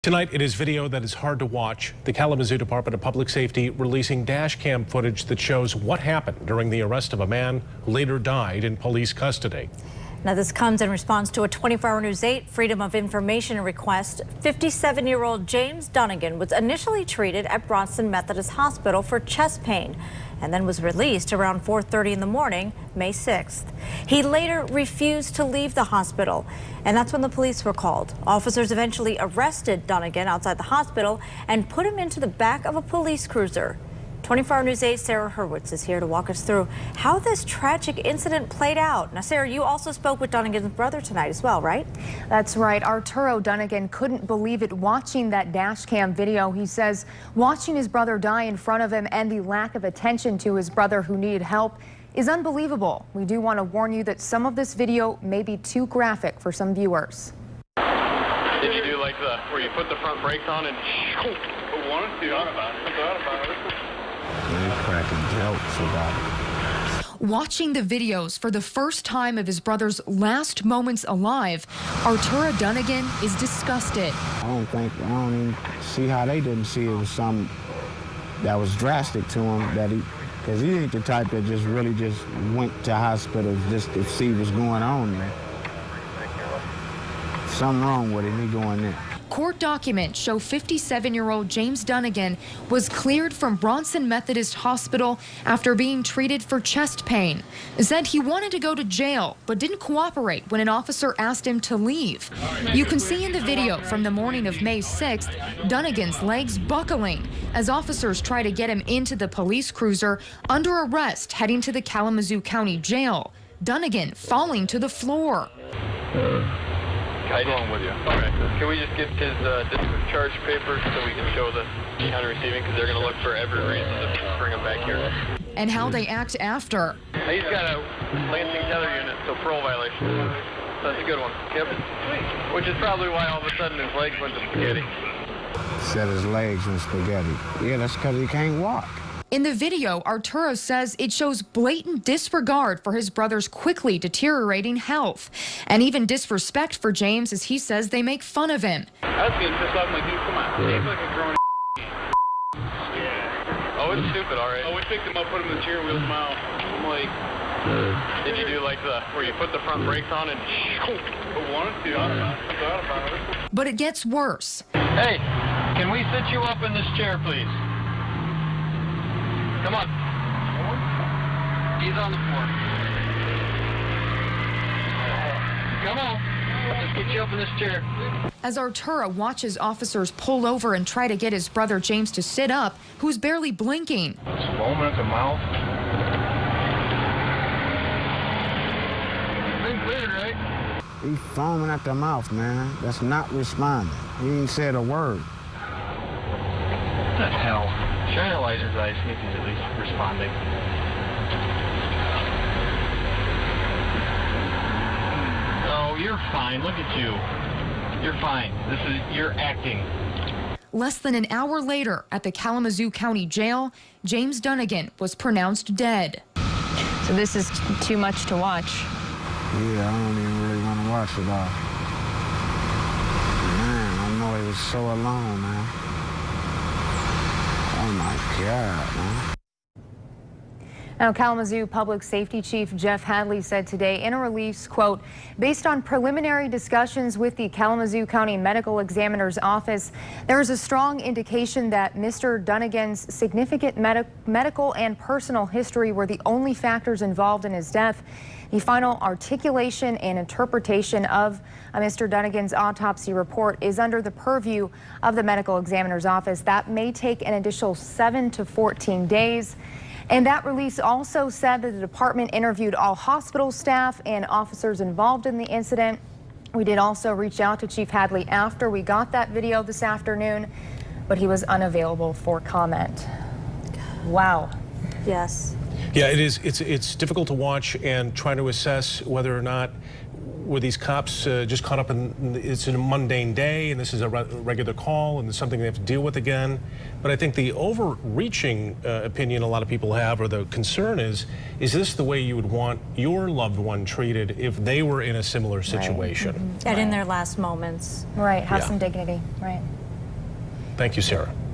Tonight, it is video that is hard to watch. The Kalamazoo Department of Public Safety releasing dash cam footage that shows what happened during the arrest of a man who later died in police custody. Now, this comes in response to a 24-hour News 8 Freedom of Information request. 57-year-old James Dunnigan was initially treated at Bronson Methodist Hospital for chest pain and then was released around 4:30 in the morning, May 6th. He later refused to leave the hospital, and that's when the police were called. Officers eventually arrested Dunnigan outside the hospital and put him into the back of a police cruiser. 24-hour News 8 Sarah Hurwitz is here to walk us through how this tragic incident played out. Now, Sarah, you also spoke with Dunnigan's brother tonight as well, right? That's right. Arturo Dunnigan couldn't believe it watching that dash cam video. He says watching his brother die in front of him and the lack of attention to his brother who needed help is unbelievable. We do want to warn you that some of this video may be too graphic for some viewers. Did you do like where you put the front brakes on and wanted to? Cracking jokes about it. Watching the videos for the first time of his brother's last moments alive, Arturo Dunnigan is disgusted. I don't even see how they didn't see it was something that was drastic to him, because he ain't the type that just really went to hospital just to see what's going on there. Something wrong with him, he going there. Court documents show 57-year-old James Dunnigan was cleared from Bronson Methodist Hospital after being treated for chest pain. Said he wanted to go to jail, but didn't cooperate when an officer asked him to leave. You can see in the video from the morning of May 6th, Dunnigan's legs buckling as officers try to get him into the police cruiser under arrest heading to the Kalamazoo County Jail. Dunnigan falling to the floor. What's wrong with you? Okay. Can we just get his discharge papers so we can show the county receiving, because they're going to look for every reason to bring him back here. And how they act after. He's got a Lansing tether unit, so parole violation. So that's a good one. Yep. Which is probably why all of a sudden his legs went to spaghetti. Said his legs went spaghetti. Yeah, that's because he can't walk. In the video, Arturo says it shows blatant disregard for his brother's quickly deteriorating health, and even disrespect for James, as he says they make fun of him. I was getting pissed off. I'm like, dude, come on. Seems like a grown Yeah. Oh, it's stupid, all right. Oh, we picked him up, put him in the chair, wheeled him out. I'm like, did you do like where you put the front brakes on and wanted to? But it gets worse. Hey, can we sit you up in this chair, please? Come on. He's on the floor. Come on. Let's get you up in this chair. As Arturo watches officers pull over and try to get his brother James to sit up, who's barely blinking. It's foaming at the mouth. Been cleared, right? He's foaming at the mouth, man. That's not responding. He ain't said a word. What the hell? Shine a light in his eyes, see if he's at least responding. Oh, you're fine. Look at you. You're fine. You're acting. Less than an hour later, at the Kalamazoo County Jail, James Dunnigan was pronounced dead. So this is too much to watch. Yeah, I don't even really want to watch it all. Man, I know he was so alone, man. Oh my God, man. Now, Kalamazoo Public Safety Chief Jeff Hadley said today in a release, quote, based on preliminary discussions with the Kalamazoo County Medical Examiner's Office, there is a strong indication that Mr. Dunnigan's significant medical and personal history were the only factors involved in his death. The final articulation and interpretation of Mr. Dunnigan's autopsy report is under the purview of the Medical Examiner's Office. That may take an additional 7 to 14 days. And that release also said that the department interviewed all hospital staff and officers involved in the incident. We did also reach out to Chief Hadley after we got that video this afternoon, but he was unavailable for comment. Wow. Yes. Yeah, it is. It's difficult to watch and trying to assess whether or not were these cops just caught up in it's a mundane day and this is a regular call and it's something they have to deal with again. But I think the overreaching opinion a lot of people have, or the concern is this the way you would want your loved one treated if they were in a similar situation? Right. And in their last moments. Right, have some dignity, right. Thank you, Sarah.